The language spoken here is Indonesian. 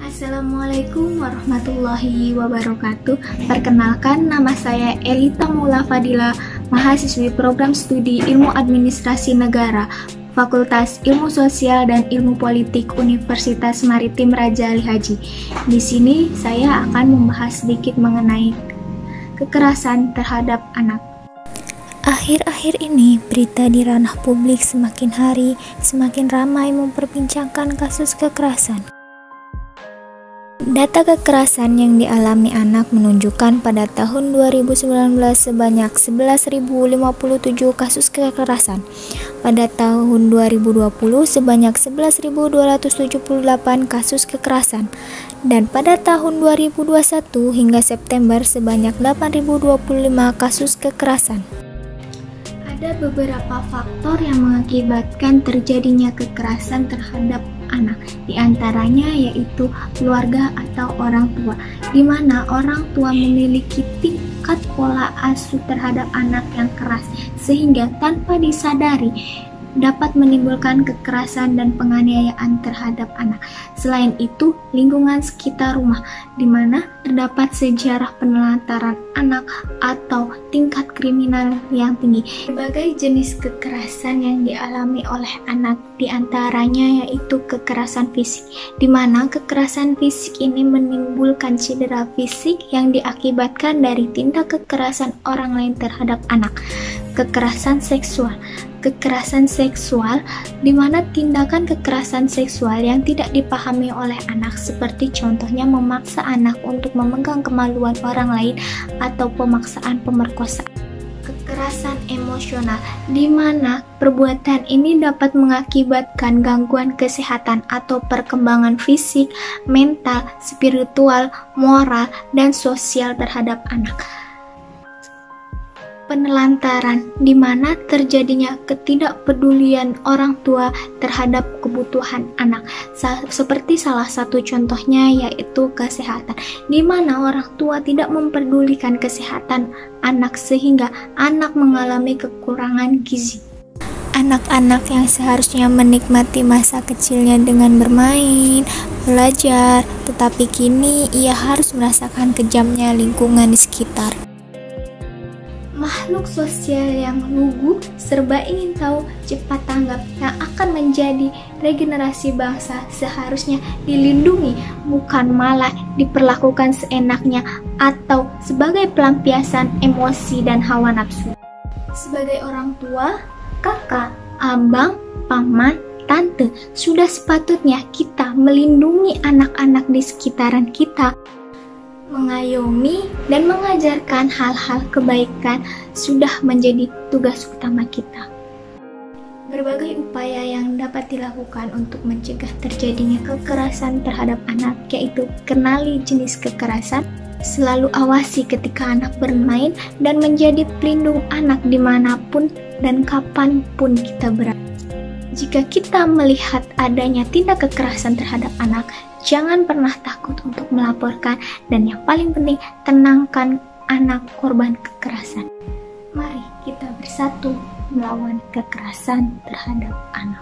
Assalamualaikum warahmatullahi wabarakatuh. Perkenalkan, nama saya Elita Mula Fadila, mahasiswi program studi Ilmu Administrasi Negara, Fakultas Ilmu Sosial dan Ilmu Politik Universitas Maritim Raja Ali Haji. Di sini saya akan membahas sedikit mengenai kekerasan terhadap anak. Akhir-akhir ini, berita di ranah publik semakin hari semakin ramai memperbincangkan kasus kekerasan. Data kekerasan yang dialami anak menunjukkan pada tahun 2019 sebanyak 11.057 kasus kekerasan. Pada tahun 2020 sebanyak 11.278 kasus kekerasan. Dan pada tahun 2021 hingga September sebanyak 8.025 kasus kekerasan. Ada beberapa faktor yang mengakibatkan terjadinya kekerasan terhadap anak, di antaranya yaitu keluarga atau orang tua, di mana orang tua memiliki tingkat pola asuh terhadap anak yang keras, sehingga tanpa disadari dapat menimbulkan kekerasan dan penganiayaan terhadap anak. Selain itu, lingkungan sekitar rumah, di mana terdapat sejarah penelantaran anak atau tingkat kriminal yang tinggi. Berbagai jenis kekerasan yang dialami oleh anak, di antaranya yaitu kekerasan fisik, di mana kekerasan fisik ini menimbulkan cedera fisik yang diakibatkan dari tindak kekerasan orang lain terhadap anak. Kekerasan seksual, di mana tindakan kekerasan seksual yang tidak dipahami oleh anak, seperti contohnya memaksa anak untuk memegang kemaluan orang lain atau pemaksaan pemerkosaan. Kekerasan emosional, di mana perbuatan ini dapat mengakibatkan gangguan kesehatan atau perkembangan fisik, mental, spiritual, moral, dan sosial terhadap anak. Penelantaran, di mana terjadinya ketidakpedulian orang tua terhadap kebutuhan anak, seperti salah satu contohnya yaitu kesehatan, di mana orang tua tidak mempedulikan kesehatan anak sehingga anak mengalami kekurangan gizi. Anak-anak yang seharusnya menikmati masa kecilnya dengan bermain, belajar, tetapi kini ia harus merasakan kejamnya lingkungan di sekitar. Makhluk sosial yang lugu, serba ingin tahu, cepat tanggap, yang akan menjadi regenerasi bangsa seharusnya dilindungi, bukan malah diperlakukan seenaknya atau sebagai pelampiasan emosi dan hawa nafsu. Sebagai orang tua, kakak, abang, paman, tante, sudah sepatutnya kita melindungi anak-anak di sekitaran kita. Mengayomi dan mengajarkan hal-hal kebaikan sudah menjadi tugas utama kita. Berbagai upaya yang dapat dilakukan untuk mencegah terjadinya kekerasan terhadap anak, yaitu kenali jenis kekerasan, selalu awasi ketika anak bermain, dan menjadi pelindung anak dimanapun dan kapanpun kita berada. Jika kita melihat adanya tindak kekerasan terhadap anak, jangan pernah takut untuk melaporkan, dan yang paling penting, tenangkan anak korban kekerasan. Mari kita bersatu melawan kekerasan terhadap anak.